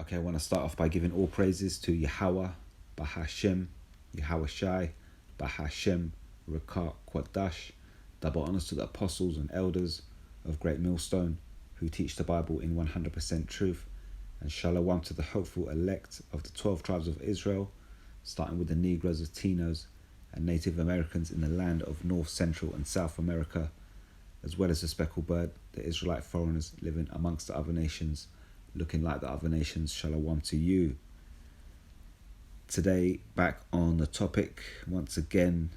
Okay, I want to start off by giving all praises to Yahweh, Bahashem, Yahweh Shai, Bahashem, Rakah, Quadash. Double honors to the apostles and elders of Great Millstone who teach the Bible in 100% truth. And shalom to the hopeful elect of the 12 tribes of Israel, starting with the Negroes, Latinos, and Native Americans in the land of North, Central, and South America, as well as the speckled bird, the Israelite foreigners living amongst the other nations, looking like the other nations. Shalom to you. Today, back on the topic, once again,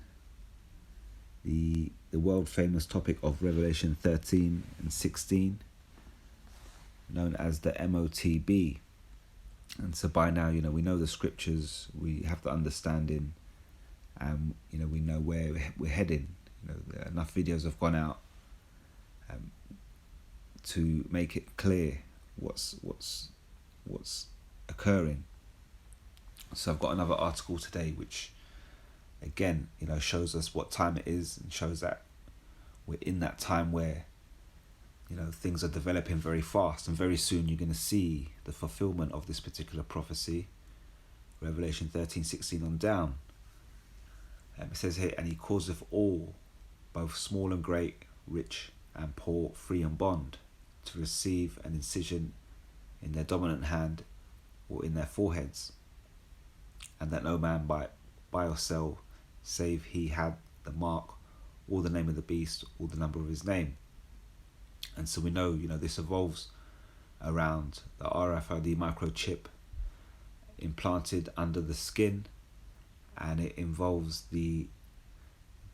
the world famous topic of Revelation 13 and 16, known as the MOTB. And so by now, we know the scriptures, we have the understanding, and we know where we're heading. Enough videos have gone out to make it clear what's occurring. So I've got another article today which again shows us what time it is, and shows that we're in that time where things are developing very fast, and very soon you're going to see the fulfillment of this particular prophecy, Revelation 13:16 on down. It says here, and he causeth all, both small and great, rich and poor, free and bond, to receive an incision in their dominant hand or in their foreheads, and that no man buy or sell, save he had the mark, or the name of the beast, or the number of his name. And so we know, this evolves around the RFID microchip implanted under the skin, and it involves the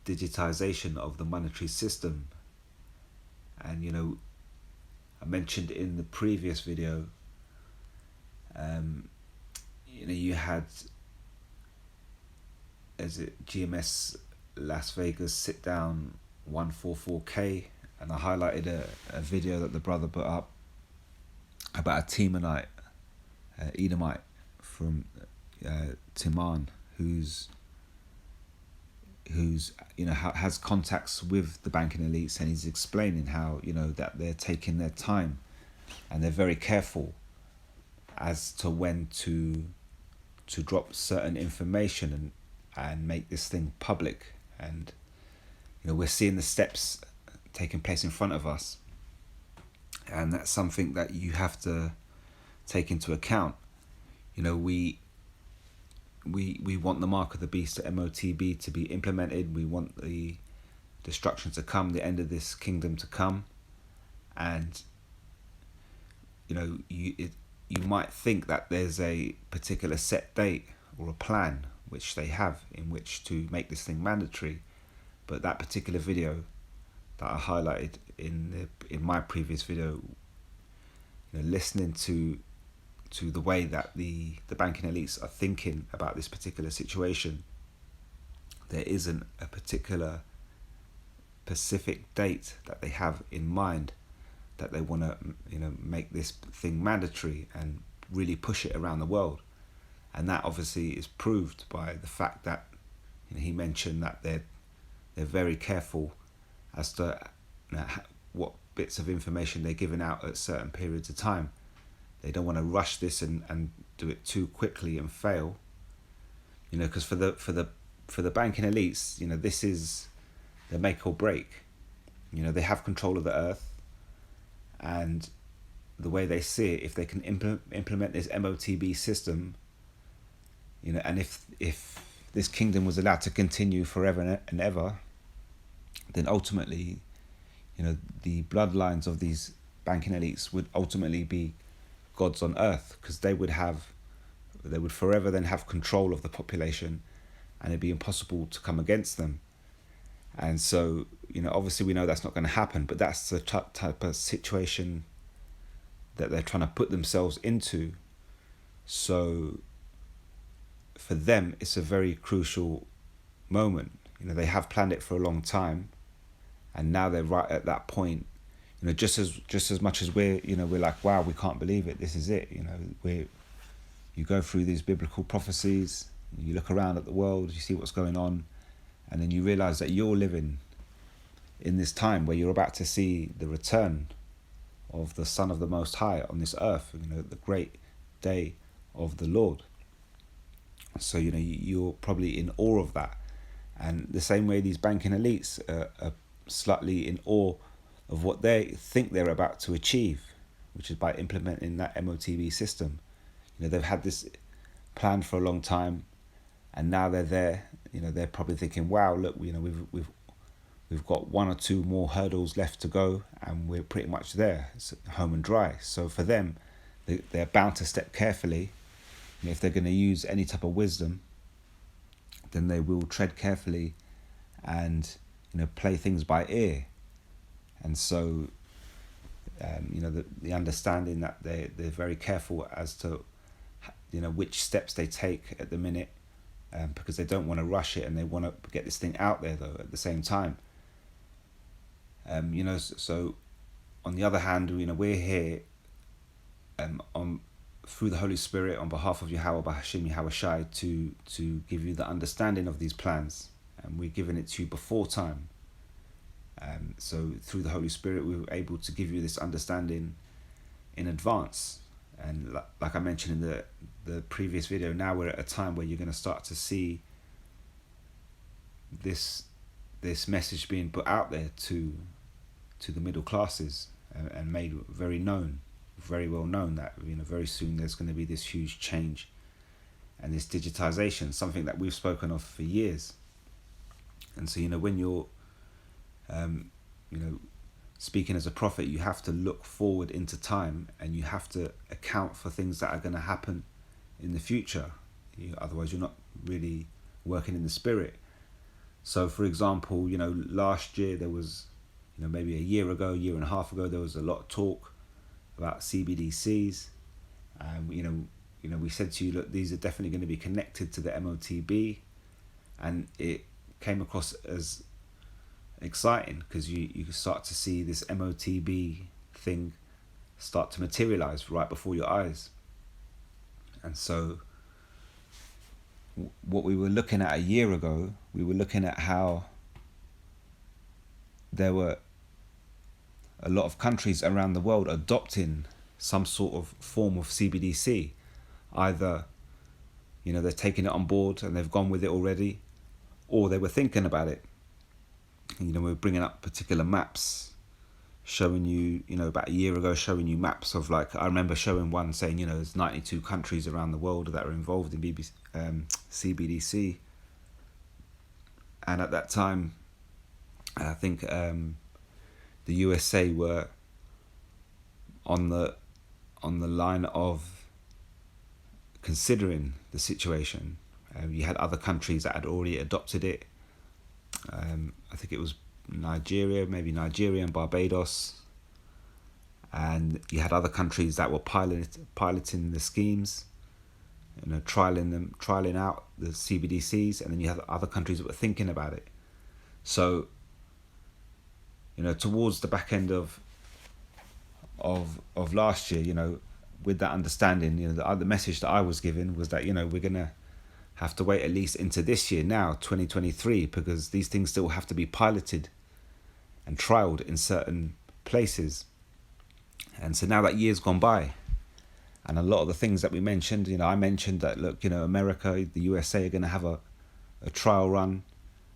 digitization of the monetary system. And I mentioned in the previous video, you had, GMS Las Vegas sit down 144K, and I highlighted a video that the brother put up about a Temanite, Edomite from Timan, who's has contacts with the banking elites, and he's explaining how that they're taking their time and they're very careful as to when to drop certain information and make this thing public. And we're seeing the steps taking place in front of us, and that's something that you have to take into account. We want the mark of the beast, the MOTB, to be implemented. We want the destruction to come, the end of this kingdom to come. And you might think that there's a particular set date or a plan which they have in which to make this thing mandatory, but that particular video that I highlighted in my previous video, listening to the way that the banking elites are thinking about this particular situation, there isn't a particular specific date that they have in mind that they want to make this thing mandatory and really push it around the world. And that obviously is proved by the fact that he mentioned that they're very careful as to what bits of information they're giving out at certain periods of time. They don't want to rush this and do it too quickly and fail, because for the banking elites, this is the make or break. They have control of the earth, and the way they see it, if they can implement this MOTB system, and if this kingdom was allowed to continue forever and ever, then ultimately, the bloodlines of these banking elites would ultimately be gods on earth, because they would forever then have control of the population, and it'd be impossible to come against them. And so, obviously we know that's not going to happen, but that's the type of situation that they're trying to put themselves into. So for them, it's a very crucial moment. They have planned it for a long time, and now they're right at that point. Just as much as we're like, wow, we can't believe it. This is it. You go through these biblical prophecies, you look around at the world, you see what's going on, and then you realize that you're living in this time where you're about to see the return of the Son of the Most High on this earth. The great day of the Lord. So you're probably in awe of that, and the same way these banking elites are slightly in awe of what they think they're about to achieve, which is by implementing that MOTB system. They've had this plan for a long time, and now they're there. They're probably thinking, wow, look, we've got one or two more hurdles left to go, and we're pretty much there. It's home and dry. So for them, they're bound to step carefully. If they're going to use any type of wisdom, then they will tread carefully and play things by ear. And so the understanding that they're very careful as to which steps they take at the minute, because they don't want to rush it, and they want to get this thing out there though at the same time. So on the other hand, we're here through the Holy Spirit on behalf of Yahweh Bahashim Yahweh Shai to give you the understanding of these plans, and we're giving it to you before time. So through the Holy Spirit, we were able to give you this understanding in advance. And like I mentioned in the previous video, now we're at a time where you're going to start to see this message being put out there to the middle classes, and made very well known that very soon there's going to be this huge change and this digitization, something that we've spoken of for years. And so when you're speaking as a prophet, you have to look forward into time, and you have to account for things that are going to happen in the future. Otherwise you're not really working in the spirit. So for example, last year there was, maybe a year and a half ago, there was a lot of talk about CBDCs. We said to you, look, these are definitely going to be connected to the MOTB, and it came across as exciting because you start to see this MOTB thing start to materialize right before your eyes. And so what we were looking at a year ago, we were looking at how there were a lot of countries around the world adopting some sort of form of CBDC. Either they're taking it on board and they've gone with it already, or they were thinking about it. We're bringing up particular maps, showing you, about a year ago, showing you maps of, like, I remember showing one saying, there's 92 countries around the world that are involved in CBDC. And at that time, I think the USA were on the line of considering the situation. You had other countries that had already adopted it. I think it was Nigeria and Barbados, and you had other countries that were piloting the schemes, trialing out the CBDCs, and then you had other countries that were thinking about it. So, towards the back end of last year, with that understanding, the message that I was given was that we're gonna have to wait at least into this year now, 2023, because these things still have to be piloted and trialed in certain places. And so now that year's gone by, and a lot of the things that we mentioned, I mentioned that, look, America, the USA are going to have a trial run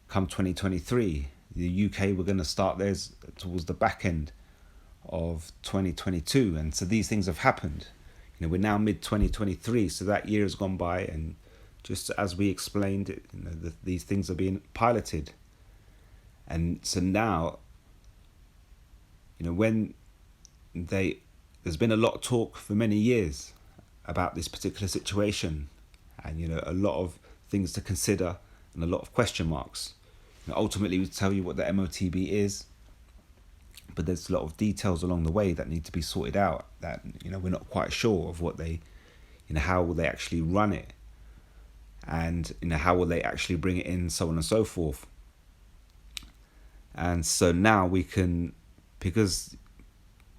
come 2023. The UK, we're going to start theirs towards the back end of 2022. And so these things have happened. We're now mid-2023, so that year has gone by, and just as we explained, these things are being piloted. And so now, when there's been a lot of talk for many years about this particular situation, and a lot of things to consider and a lot of question marks. Ultimately, we tell you what the MOTB is, but there's a lot of details along the way that need to be sorted out, that we're not quite sure of what they, how will they actually run it, and how will they actually bring it in, so on and so forth. And so now we can, because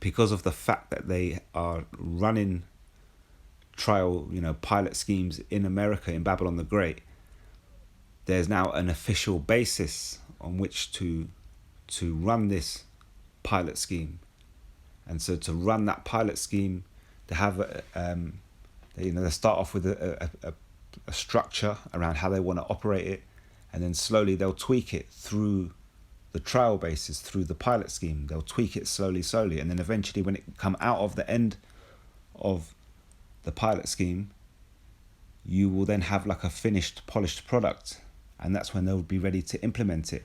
of the fact that they are running trial, pilot schemes in America, in Babylon the Great, there's now an official basis on which to run this pilot scheme. And so to run that pilot scheme, to have They start off with a structure around how they want to operate it, and then slowly they'll tweak it through the trial basis, through the pilot scheme. They'll tweak it slowly, and then eventually when it come out of the end of the pilot scheme, you will then have like a finished, polished product, and that's when they'll be ready to implement it.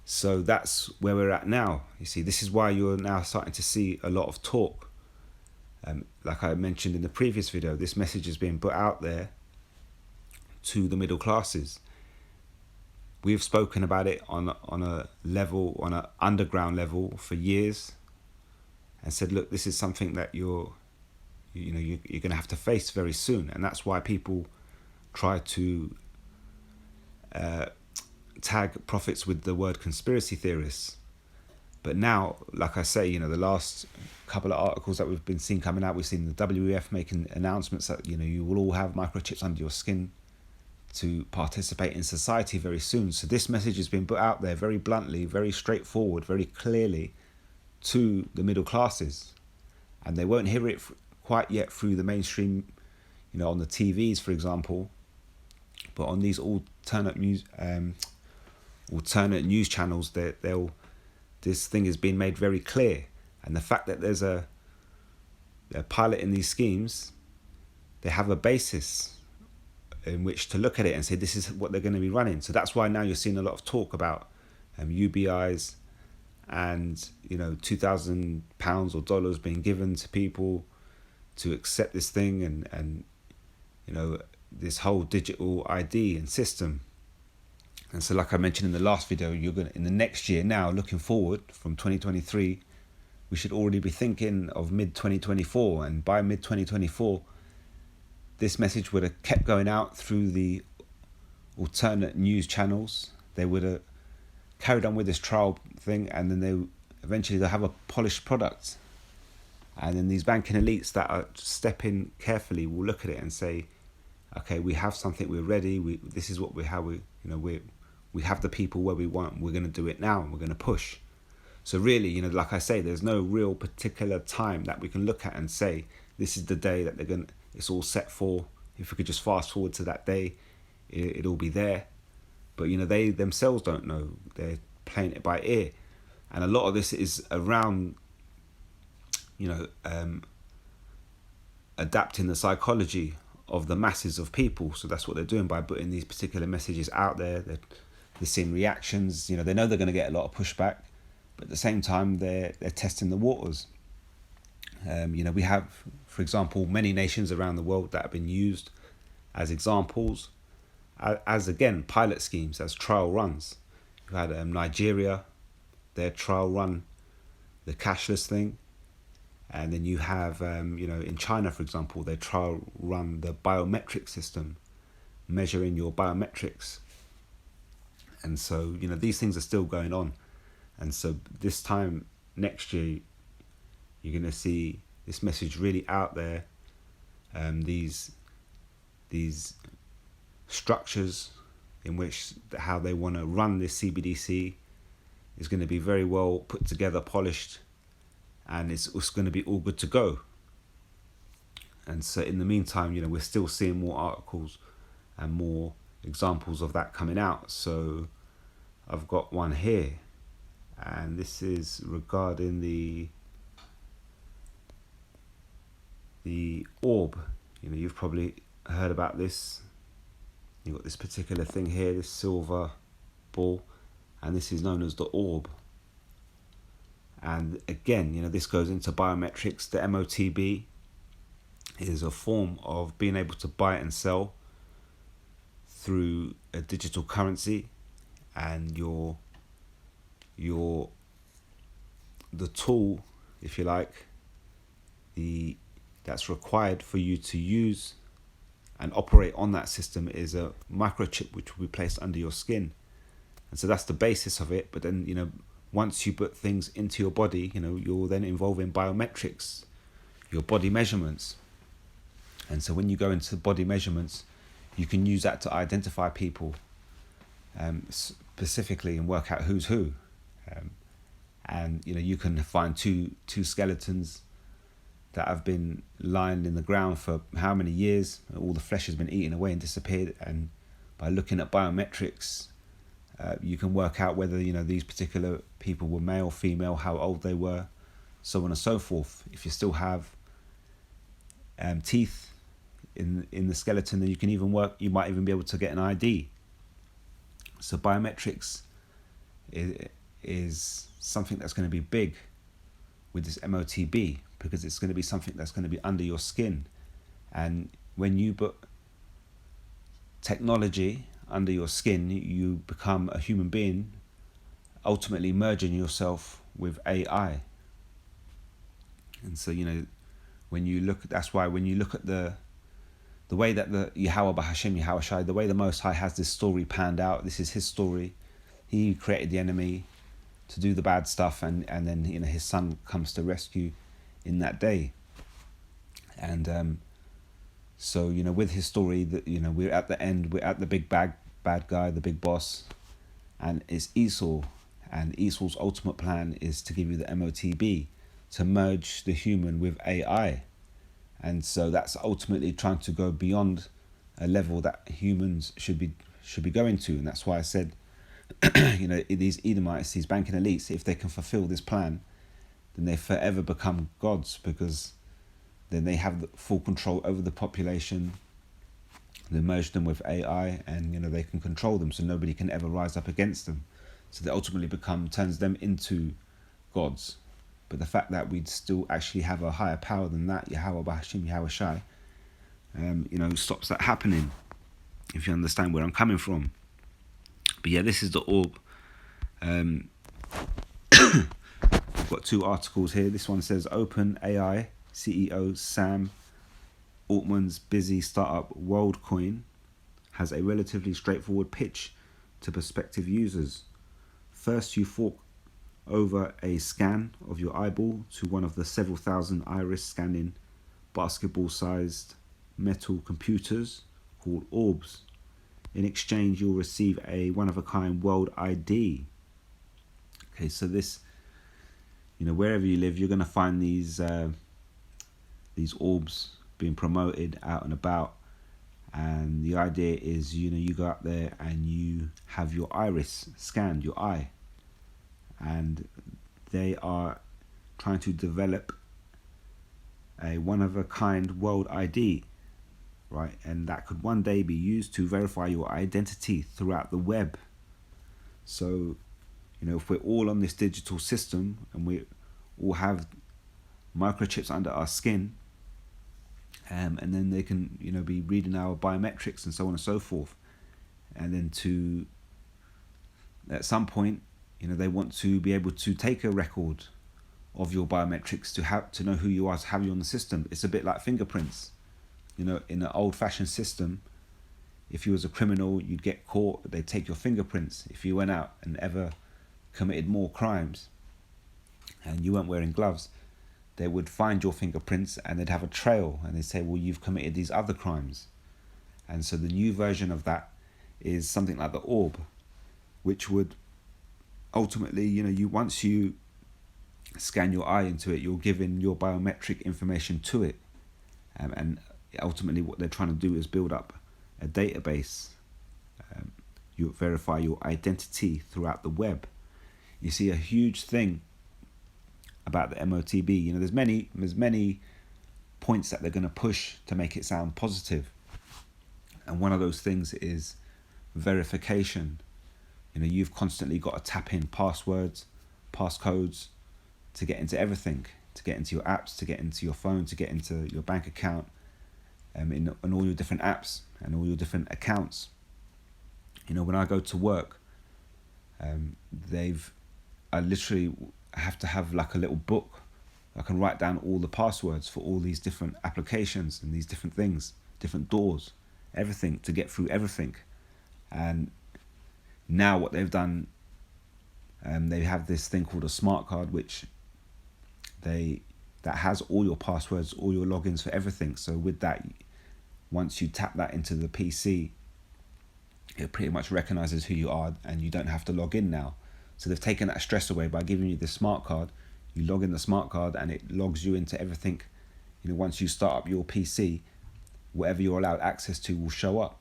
So that's where we're at now. You see, this is why you're now starting to see a lot of talk. Like I mentioned in the previous video, this message is being put out there to the middle classes. We've spoken about it on a level, on an underground level for years, and said, look, this is something that you're going to have to face very soon. And that's why people try to tag prophets with the word conspiracy theorists. But now, like I say, the last couple of articles that we've been seeing coming out, we've seen the WEF making announcements that you will all have microchips under your skin to participate in society very soon. So this message has been put out there very bluntly, very straightforward, very clearly to the middle classes, and they won't hear it quite yet through the mainstream, on the TVs, for example, but on these alternate news channels, this thing has been made very clear. And the fact that there's a pilot in these schemes, they have a basis in which to look at it and say this is what they're going to be running. So that's why now you're seeing a lot of talk about UBIs and £2,000 or dollars being given to people to accept this thing, and this whole digital ID and system. And so, like I mentioned in the last video, in the next year now, looking forward from 2023, we should already be thinking of mid-2024. And by mid-2024, this message would have kept going out through the alternate news channels. They would have carried on with this trial thing, and then they'll have a polished product. And then these banking elites that are stepping carefully will look at it and say, okay, we have something, we're ready. This is what we have the people where we want. We're going to do it now. And we're going to push. So really, like I say, there's no real particular time that we can look at and say this is the day that it's all set for. If we could just fast forward to that day, it'll be there. But they themselves don't know. They're playing it by ear, and a lot of this is around adapting the psychology of the masses of people. So that's what they're doing by putting these particular messages out there. They're seeing reactions. They know they're going to get a lot of pushback, but at the same time they're testing the waters. We have, for example, many nations around the world that have been used as examples, as again pilot schemes, as trial runs. You had Nigeria, their trial run, the cashless thing. And then you have, in China, for example, they trial run the biometric system, measuring your biometrics. And so, these things are still going on. And so this time next year, you're going to see this message really out there. These structures in which how they want to run this CBDC is going to be very well put together, polished, and it's going to be all good to go. And so in the meantime, we're still seeing more articles and more examples of that coming out. So I've got one here, and this is regarding the orb. You've probably heard about this. You've got this particular thing here, this silver ball, and this is known as the orb. And again, this goes into biometrics. The MOTB is a form of being able to buy and sell through a digital currency, and the tool, if you like, that's required for you to use and operate on that system is a microchip which will be placed under your skin. And so that's the basis of it. But then, once you put things into your body, you're then involved in biometrics, your body measurements. And so when you go into body measurements, you can use that to identify people specifically and work out who's who. And you can find two skeletons that have been lying in the ground for how many years. All the flesh has been eaten away and disappeared, and by looking at biometrics, you can work out whether these particular people were male, female, how old they were, so on and so forth. If you still have teeth in the skeleton, then you might even be able to get an ID. So biometrics is something that's going to be big with this MOTB, because it's going to be something that's going to be under your skin. And when you put technology under your skin, you become a human being, ultimately merging yourself with AI. And so that's why when you look at the way that the Yahweh Bahashim, Yahweh Shai, the way the Most High has this story panned out, this is his story. He created the enemy to do the bad stuff, and then his son comes to rescue in that day. And so with his story, that we're at the end, we're at the big bad guy, the big boss, and it's Esau. And Esau's ultimate plan is to give you the MOTB, to merge the human with AI. And so that's ultimately trying to go beyond a level that humans should be going to. And that's why I said, these Edomites, these banking elites, if they can fulfill this plan, then they forever become gods, because then they have the full control over the population. They merge them with AI, and they can control them, so nobody can ever rise up against them. So they ultimately turns them into gods. But the fact that we'd still actually have a higher power than that, Yahweh Bahashim, Yahweh Shai, stops that happening, if you understand where I'm coming from. But yeah, this is the orb. I've got 2 articles here. This one says Open AI CEO Sam Altman's busy startup WorldCoin has a relatively straightforward pitch to prospective users. First, you fork over a scan of your eyeball to one of the several thousand iris scanning basketball-sized metal computers called orbs. In exchange, you'll receive a one-of-a-kind world ID. Okay, so this, wherever you live, you're going to find these orbs being promoted out and about. And the idea is, you go up there and you have your iris scanned, your eye. And they are trying to develop a one-of-a-kind world ID, right? And that could one day be used to verify your identity throughout the web. So, if we're all on this digital system and we all have microchips under our skin, and then they can, be reading our biometrics and so on and so forth. And then at some point, they want to be able to take a record of your biometrics to know who you are, to have you on the system. It's a bit like fingerprints. In an old-fashioned system, if you was a criminal, you'd get caught, they'd take your fingerprints. If you went out and ever committed more crimes and you weren't wearing gloves, they would find your fingerprints and they'd have a trail, and they'd say, well, you've committed these other crimes. And so the new version of that is something like the orb, which would ultimately, once you scan your eye into it, you're giving your biometric information to it. And ultimately what they're trying to do is build up a database. You verify your identity throughout the web. You see, a huge thing about the MOTB, there's many points that they're going to push to make it sound positive. And one of those things is verification. You've constantly got to tap in passwords, passcodes to get into everything, to get into your apps, to get into your phone, to get into your bank account, in all your different apps and all your different accounts. When I go to work, I literally have to have like a little book. I can write down all the passwords for all these different applications and these different things, different doors, everything, to get through everything. And now what they've done, they have this thing called a smart card, which that has all your passwords, all your logins for everything. So with that, once you tap that into the PC, it pretty much recognizes who you are, and you don't have to log in now. So they've taken that stress away by giving you this smart card. You log in the smart card and it logs you into everything once you start up your PC, whatever you're allowed access to will show up.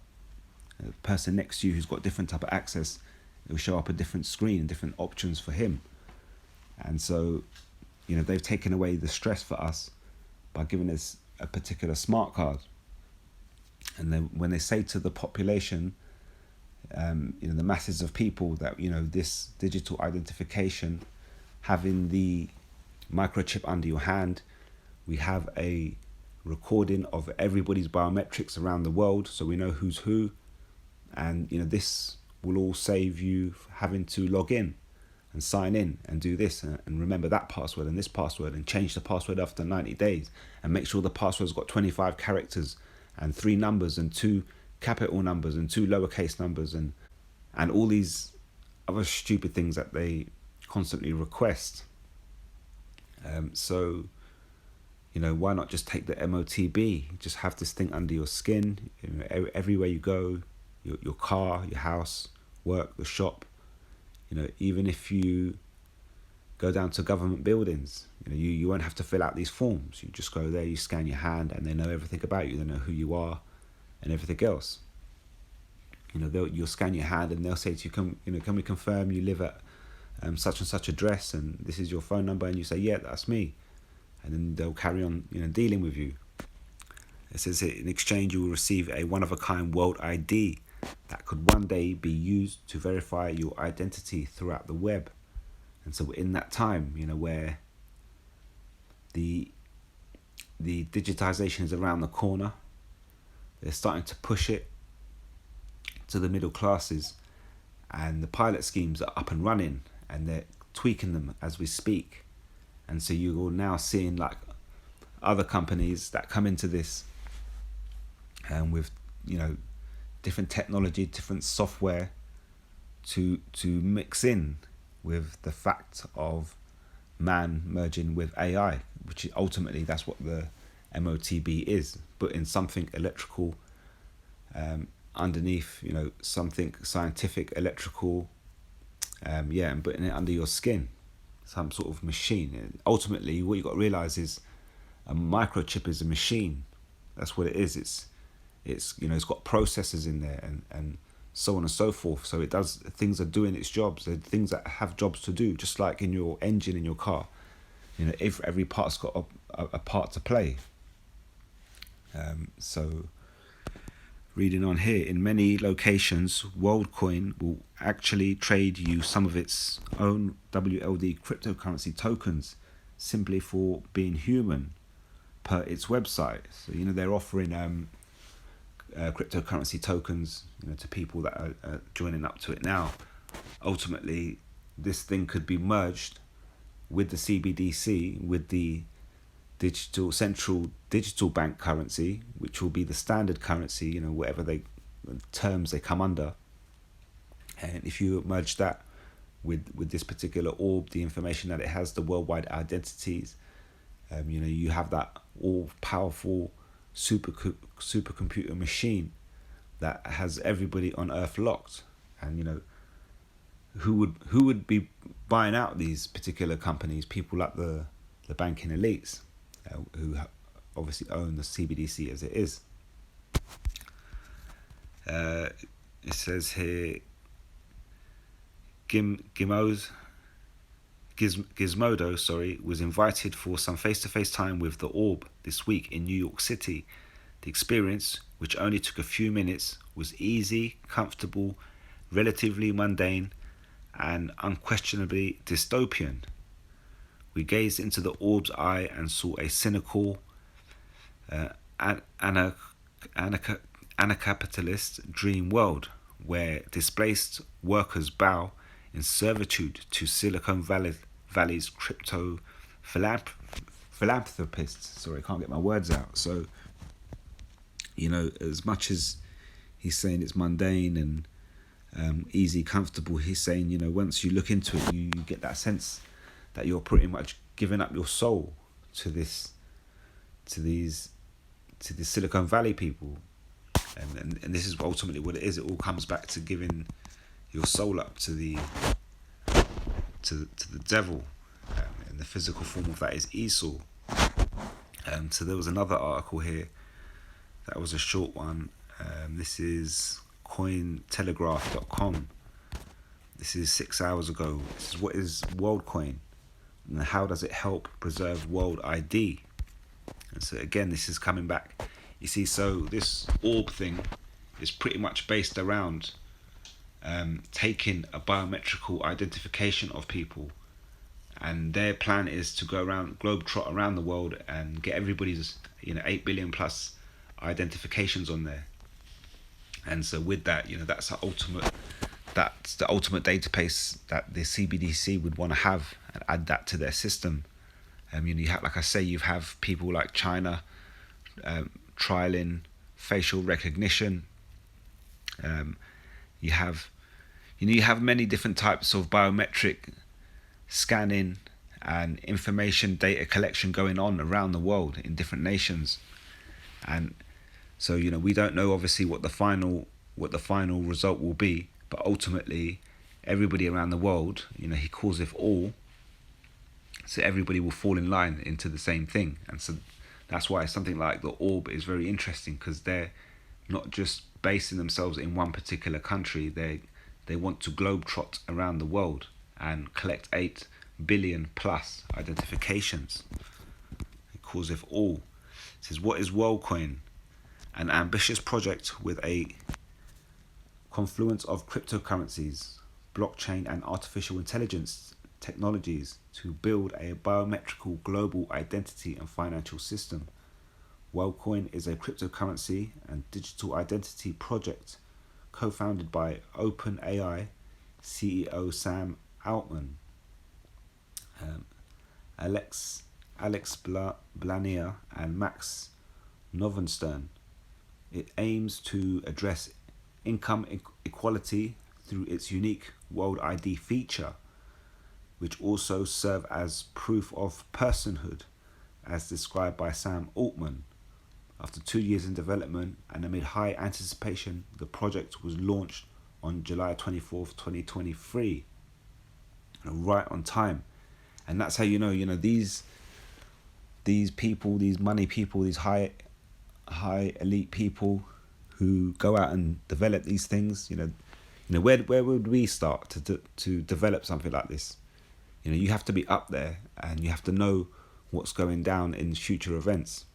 The person next to you who's got different type of access, it will show up a different screen and different options for him. And so, they've taken away the stress for us by giving us a particular smart card. And then when they say to the population, the masses of people that, this digital identification, having the microchip under your hand, we have a recording of everybody's biometrics around the world, so we know who's who. And, this will all save you having to log in and sign in and do this and remember that password and this password and change the password after 90 days and make sure the password's got 25 characters and 3 numbers and 2 capital numbers and 2 lowercase numbers and all these other stupid things that they constantly request. So, why not just take the MOTB? Just have this thing under your skin, everywhere you go, your car, your house, work, the shop. Even if you go down to government buildings, you won't have to fill out these forms. You just go there, you scan your hand, and they know everything about you. They know who you are and everything else. You'll scan your hand and they'll say to you, can we confirm you live at such and such address and this is your phone number? And you say, yeah, that's me. And then they'll carry on, dealing with you. It says here, in exchange, you will receive a one-of-a-kind world ID that could one day be used to verify your identity throughout the web. And so in that time, where the digitization is around the corner, they're starting to push it to the middle classes, and the pilot schemes are up and running, and they're tweaking them as we speak. And so you're now seeing like other companies that come into this and with different technology, different software to mix in with the fact of man merging with AI, which ultimately that's what the MOTB is, but in something electrical underneath, something scientific, electrical, and putting it under your skin, some sort of machine. And ultimately, what you got to realize is a microchip is a machine. That's what it is. It's it's got processors in there and so on and so forth. So it does, things are doing its jobs. There are things that have jobs to do, just like in your engine in your car. If every part's got a part to play. So reading on here, in many locations, WorldCoin will actually trade you some of its own WLD cryptocurrency tokens simply for being human per its website. So, they're offering cryptocurrency tokens, to people that are joining up to it now. Ultimately, this thing could be merged with the CBDC, with the central digital bank currency, which will be the standard currency, whatever terms they come under. And if you merge that with this particular orb, the information that it has, the worldwide identities, you have that all-powerful supercomputer machine that has everybody on Earth locked. And who would be buying out these particular companies? People like the banking elites, who obviously own the CBDC as it is. It says here, Gizmodo, was invited for some face-to-face time with the Orb this week in New York City. The experience, which only took a few minutes, was easy, comfortable, relatively mundane, and unquestionably dystopian. We gazed into the Orb's eye and saw a cynical, anarcho-capitalist dream world where displaced workers bow in servitude to Silicon Valley's crypto philanthropists. Sorry, I can't get my words out. So, as much as he's saying it's mundane and easy, comfortable, he's saying, once you look into it, you get that sense that you're pretty much giving up your soul to the Silicon Valley people. And this is ultimately what it is. It all comes back to giving your soul up to the devil, and the physical form of that is Esau. So there was another article here that was a short one. This is cointelegraph.com. This is 6 hours ago. This is what is WorldCoin and how does it help preserve world ID? And so again, this is coming back. You see, so this orb thing is pretty much based around taking a biometrical identification of people, and their plan is to go around globetrot around the world and get everybody's 8 billion plus identifications on there. And so with that, that's the ultimate database that the CBDC would want to have and add that to their system. You have, like I say, you have people like China trialing facial recognition. You have many different types of biometric scanning and information data collection going on around the world in different nations. And so we don't know obviously what the final result will be, but ultimately everybody around the world, he causeth all, so everybody will fall in line into the same thing. And so that's why something like the orb is very interesting, because they're not just basing themselves in one particular country. They want to globetrot around the world and collect 8 billion plus identifications. It causeth all. It says, what is WorldCoin? An ambitious project with a confluence of cryptocurrencies, blockchain and artificial intelligence technologies to build a biometrical global identity and financial system. WorldCoin is a cryptocurrency and digital identity project co-founded by OpenAI CEO Sam Altman, Alex Blanier and Max Novenstern. It aims to address income equality through its unique World ID feature, which also serve as proof of personhood, as described by Sam Altman. After 2 years in development and amid high anticipation, the project was launched on July 24th, 2023, right on time. And that's how these people, these money people, these high elite people who go out and develop these things, where would we start to develop something like this? You have to be up there and you have to know what's going down in future events.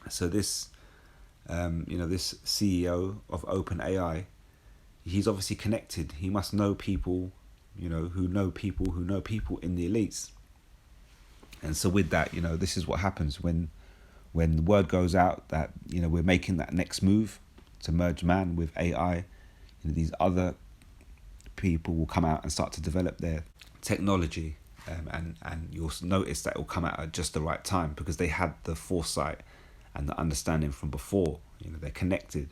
So this this CEO of OpenAI, he's obviously connected. He must know people, who know people who know people in the elites. And so with that, this is what happens when the word goes out that we're making that next move to merge man with AI. These other people will come out and start to develop their technology, and you'll notice that it will come out at just the right time because they had the foresight and the understanding from before. They're connected.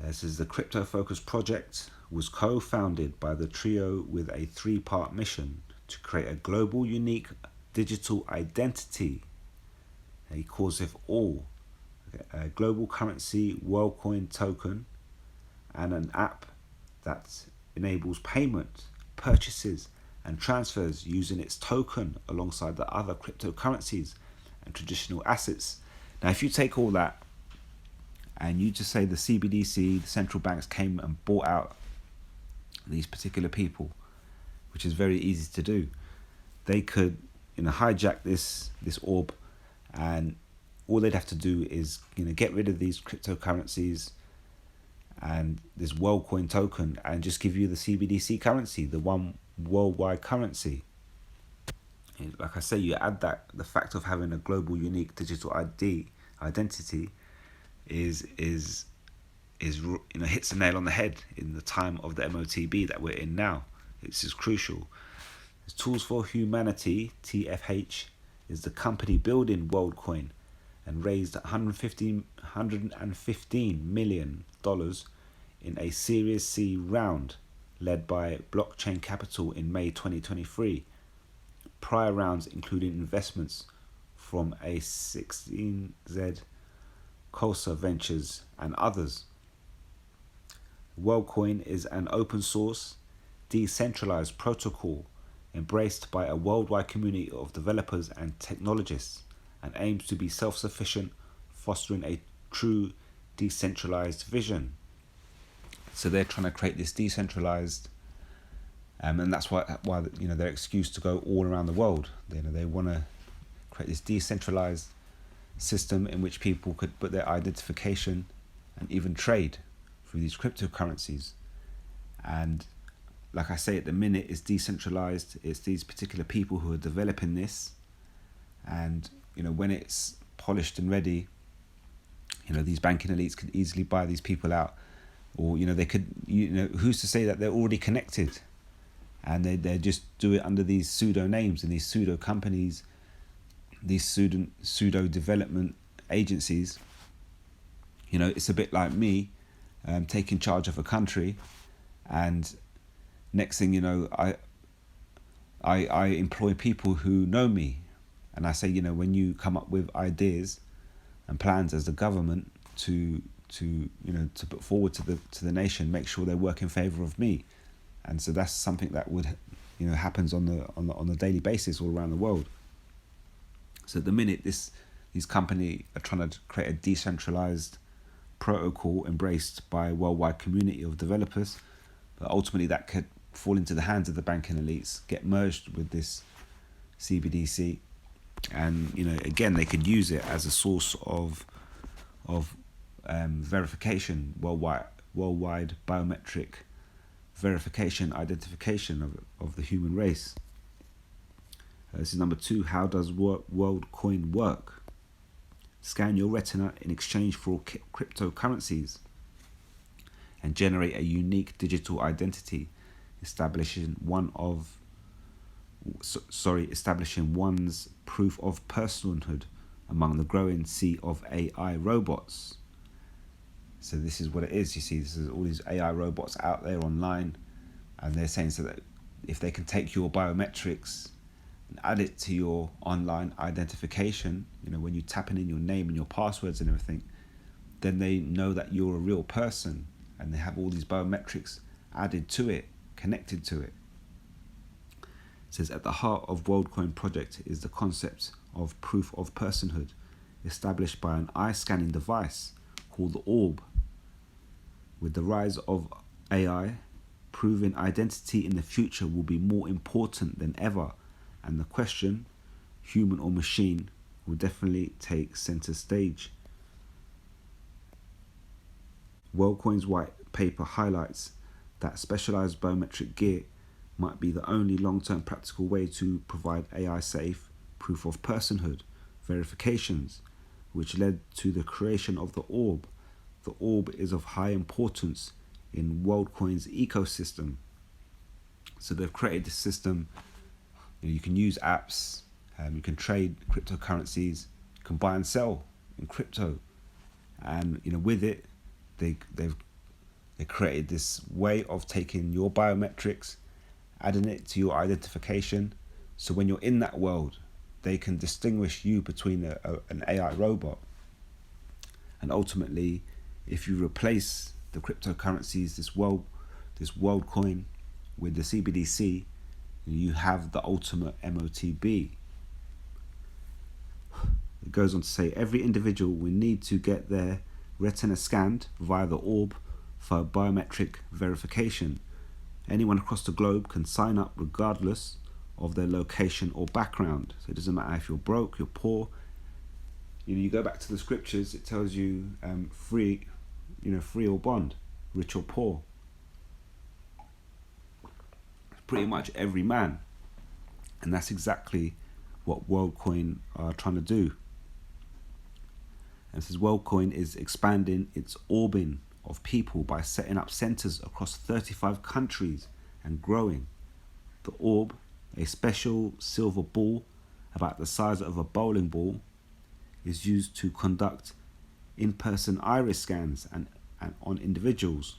This is the crypto-focused project was co-founded by the trio with a 3-part mission to create a global unique digital identity. He causeth all, a global currency WorldCoin token, and an app that enables payment, purchases and transfers using its token alongside the other cryptocurrencies and traditional assets. Now if you take all that and you just say the CBDC, the central banks came and bought out these particular people, which is very easy to do, they could hijack this orb, and all they'd have to do is get rid of these cryptocurrencies and this WorldCoin token and just give you the CBDC currency, the one worldwide currency. Like I say, you add that the fact of having a global unique digital identity is hits the nail on the head in the time of the MOTB that we're in now. This is crucial. Tools for Humanity, TFH, is the company building WorldCoin and raised $115 million in a Series C round led by Blockchain Capital in May 2023. Prior rounds included investments from A16Z, causeth Ventures and others. WorldCoin is an open source, decentralized protocol embraced by a worldwide community of developers and technologists, and aims to be self-sufficient, fostering a true decentralized vision. So they're trying to create this decentralized, and that's why their excuse to go all around the world. They want to create this decentralized system in which people could put their identification and even trade through these cryptocurrencies. And like I say, at the minute it's decentralized. It's these particular people who are developing this, and when it's polished and ready, these banking elites could easily buy these people out, or they could, who's to say that they're already connected, and they just do it under these pseudo names and these pseudo companies, these pseudo development agencies. It's a bit like me taking charge of a country, and next thing I employ people who know me, and I say, when you come up with ideas and plans as the government to put forward to the nation, make sure they work in favour of me. And so that's something that would happens on a daily basis all around the world. So at the minute, these companies are trying to create a decentralized protocol embraced by a worldwide community of developers, but ultimately that could fall into the hands of the banking elites, get merged with this CBDC, and again they could use it as a source of verification, worldwide biometric verification, identification of the human race. This is number 2. How does WorldCoin work? Scan your retina in exchange for cryptocurrencies and generate a unique digital identity, establishing one's proof of personhood among the growing sea of AI robots. So this is what it is. You see, this is all these AI robots out there online, and they're saying so that if they can take your biometrics and add it to your online identification, when you tapping in your name and your passwords and everything, then they know that you're a real person, and they have all these biometrics added to it, connected to it. It says at the heart of WorldCoin project is the concept of proof of personhood, established by an eye-scanning device called the orb. With the rise of AI, proving identity in the future will be more important than ever, and the question, human or machine, will definitely take center stage. WorldCoin's white paper highlights that specialized biometric gear might be the only long-term practical way to provide AI-safe proof of personhood verifications, which led to the creation of the orb. The orb is of high importance in WorldCoin's ecosystem. So they've created this system. You can use apps, you can trade cryptocurrencies, you can buy and sell in crypto, and with it, they created this way of taking your biometrics, adding it to your identification, so when you're in that world, they can distinguish you between an AI robot. And ultimately, if you replace the cryptocurrencies, this WorldCoin, with the CBDC, you have the ultimate MOTB. It goes on to say every individual will need to get their retina scanned via the orb for biometric verification. Anyone across the globe can sign up regardless of their location or background. So it doesn't matter if you're broke, you're poor. You go back to the scriptures, it tells you free or bond, rich or poor. Pretty much every man. And that's exactly what WorldCoin are trying to do. And it says WorldCoin is expanding its orbing of people by setting up centers across 35 countries and growing. The orb, a special silver ball about the size of a bowling ball, is used to conduct in-person iris scans and on individuals.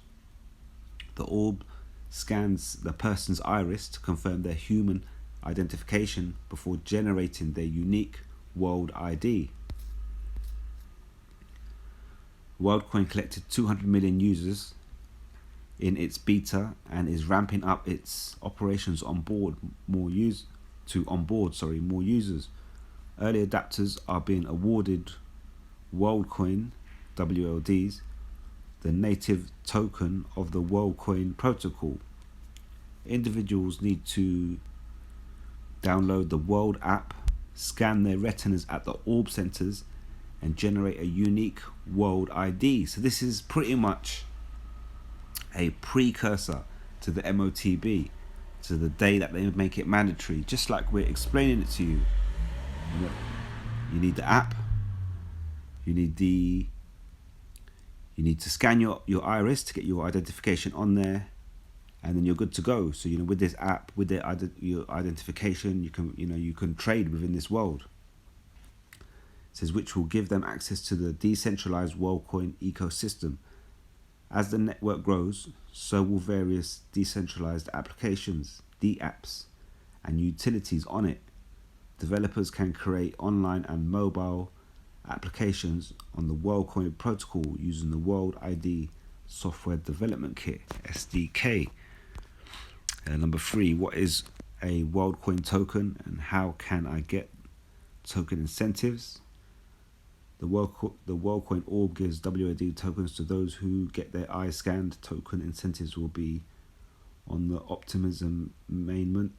The orb scans the person's iris to confirm their human identification before generating their unique world ID. WorldCoin collected 200 million users in its beta and is ramping up its operations to onboard more users. Early adapters are being awarded WorldCoin (WLDs), the native token of the WorldCoin protocol. Individuals need to download the World app, scan their retinas at the orb centers, and generate a unique World ID. So this is pretty much a precursor to the MOTB, to the day that they make it mandatory, just like we're explaining it to you. You need the app, you need to scan your iris to get your identification on there, and then you're good to go. So with this app, with your identification, you can trade within this world. It says, which will give them access to the decentralized WorldCoin ecosystem. As the network grows, so will various decentralized applications, DApps, and utilities on it. Developers can create online and mobile applications on the WorldCoin protocol using the World ID Software Development Kit, SDK. Number 3, what is a WorldCoin token and how can I get token incentives? The WorldCoin orb gives WAD tokens to those who get their eyes scanned. Token incentives will be on the Optimism mainnet.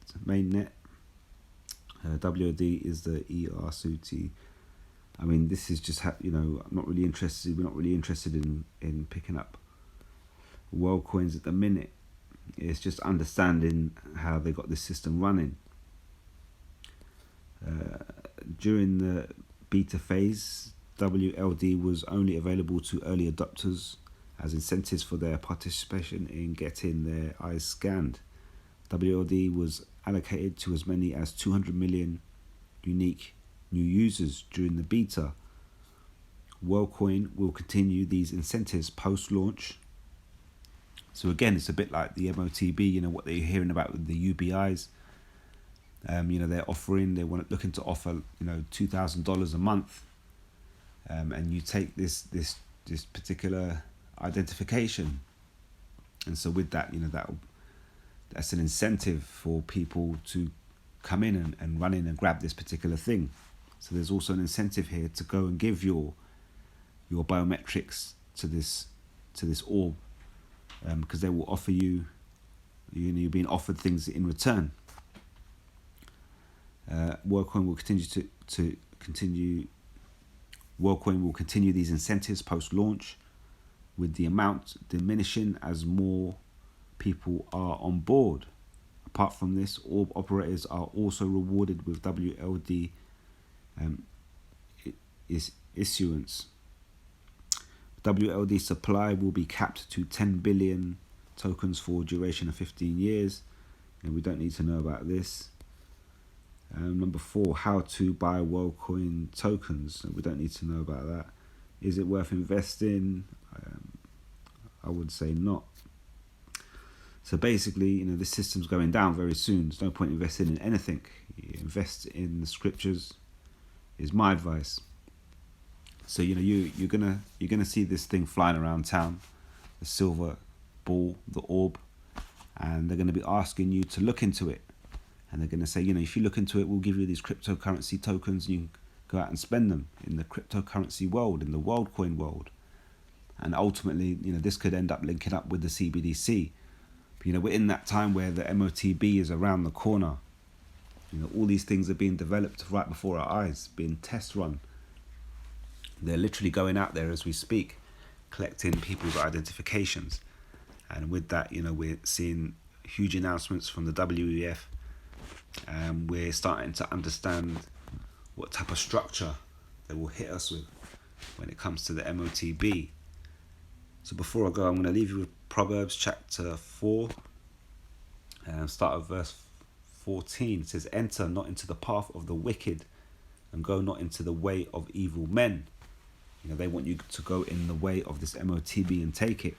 WAD is the ERCT. I mean, this is just I'm not really interested. We're not really interested in picking up WorldCoins at the minute. It's just understanding how they got this system running. During the beta phase, WLD was only available to early adopters as incentives for their participation in getting their eyes scanned. WLD was allocated to as many as 200 million unique new users during the beta. WorldCoin will continue these incentives post-launch. So again, it's a bit like the MOTB, what they're hearing about with the UBIs. They're looking to offer, $2,000 a month. And you take this particular identification, and so with that, that's an incentive for people to come in and run in and grab this particular thing. So there's also an incentive here to go and give your biometrics to this orb, because they will offer you're being offered things in return. WorldCoin will continue these incentives post-launch, with the amount diminishing as more people are on board. Apart from this, orb operators are also rewarded with WLD issuance. WLD supply will be capped to 10 billion tokens for a duration of 15 years, and we don't need to know about this. Number 4, how to buy WorldCoin tokens. We don't need to know about that. Is it worth investing? I would say not. So basically, this system's going down very soon. There's no point investing in anything. You invest in the scriptures is my advice. So you're gonna see this thing flying around town, the silver ball, the orb, and they're gonna be asking you to look into it. And they're going to say, if you look into it, we'll give you these cryptocurrency tokens and you can go out and spend them in the cryptocurrency world, in the WorldCoin world. And ultimately, this could end up linking up with the CBDC. But, we're in that time where the MOTB is around the corner. All these things are being developed right before our eyes, being test run. They're literally going out there as we speak, collecting people's identifications. And with that, we're seeing huge announcements from the WEF. We're starting to understand what type of structure they will hit us with when it comes to the MOTB. So before I go, I'm going to leave you with Proverbs chapter 4, start at verse 14. It says, enter not into the path of the wicked and go not into the way of evil men. They want you to go in the way of this MOTB and take it.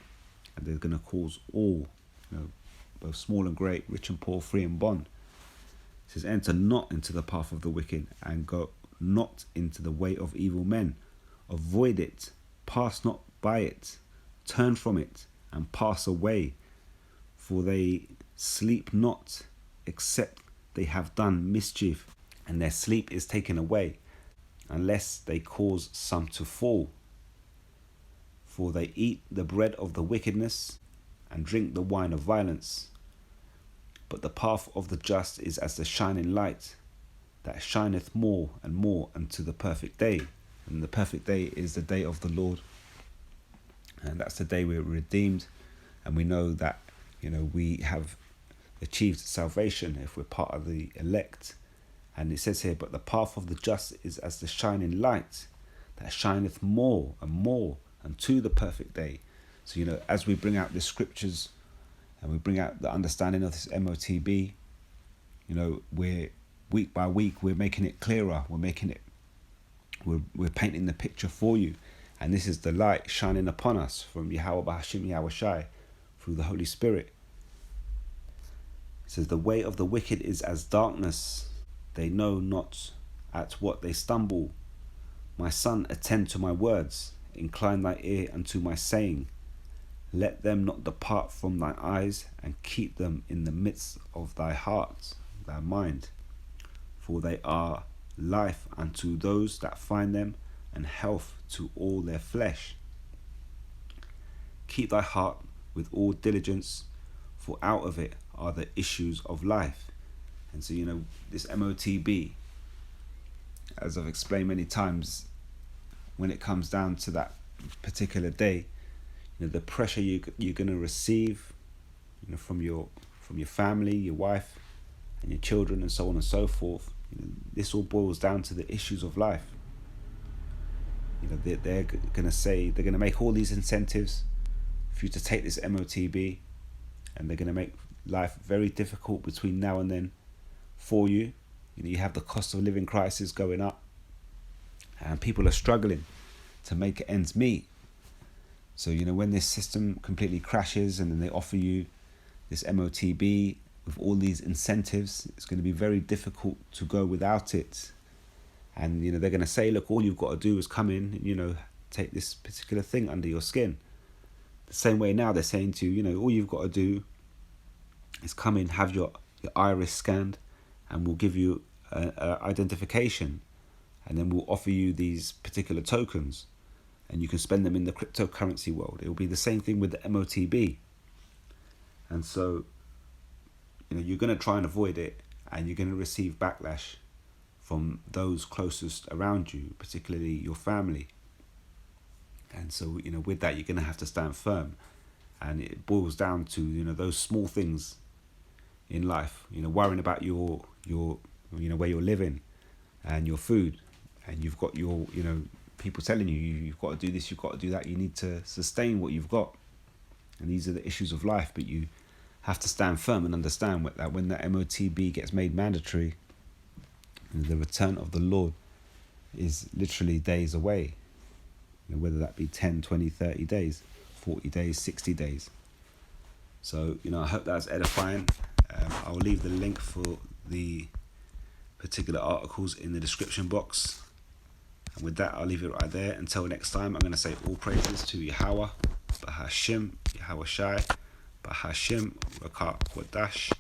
And they're going to cause all, both small and great, rich and poor, free and bond. It says, enter not into the path of the wicked and go not into the way of evil men. Avoid it, pass not by it, turn from it and pass away. For they sleep not, except they have done mischief, and their sleep is taken away, unless they cause some to fall. For they eat the bread of the wickedness, and drink the wine of violence. But the path of the just is as the shining light, that shineth more and more unto the perfect day. And the perfect day is the day of the Lord. And that's the day we're redeemed. And we know that, we have achieved salvation if we're part of the elect. And it says here, but the path of the just is as the shining light, that shineth more and more unto the perfect day. So, as we bring out the scriptures and we bring out the understanding of this MOTB, we're week by week, we're making it clearer. We're painting the picture for you. And this is the light shining upon us from Yahweh Bahashim Yahweh Shai through the Holy Spirit. It says, the way of the wicked is as darkness. They know not at what they stumble. My son, attend to my words. Incline thy ear unto my saying. Let them not depart from thy eyes, and keep them in the midst of thy heart, thy mind. For they are life unto those that find them, and health to all their flesh. Keep thy heart with all diligence, for out of it are the issues of life. And so, this MOTB, as I've explained many times, when it comes down to that particular day, the pressure you're going to receive, from your family, your wife, and your children, and so on and so forth. This all boils down to the issues of life. They're going to make all these incentives for you to take this MOTB, and they're going to make life very difficult between now and then for you. You have the cost of living crisis going up, and people are struggling to make ends meet. So, when this system completely crashes and then they offer you this MOTB with all these incentives, it's going to be very difficult to go without it. And, they're going to say, look, all you've got to do is come in and, take this particular thing under your skin. The same way now they're saying to you, all you've got to do is come in, have your iris scanned, and we'll give you a identification. And then we'll offer you these particular tokens, and you can spend them in the cryptocurrency world. It will be the same thing with the MOTB. And so, you're going to try and avoid it, and you're going to receive backlash from those closest around you, particularly your family. And so, with that, you're going to have to stand firm. And it boils down to, those small things in life, worrying about your where you're living and your food. And you've got your, people telling you, you've got to do this, you've got to do that. You need to sustain what you've got. And these are the issues of life. But you have to stand firm and understand that when that MOTB gets made mandatory, the return of the Lord is literally days away. Whether that be 10, 20, 30 days, 40 days, 60 days. So, I hope that's edifying. I'll leave the link for the particular articles in the description box. And with that, I'll leave it right there. Until next time, I'm going to say all praises to Yahweh, Bahashim, Yahweh Shai, Bahashim, Rakat Wadash.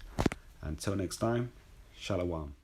Until next time, Shalom.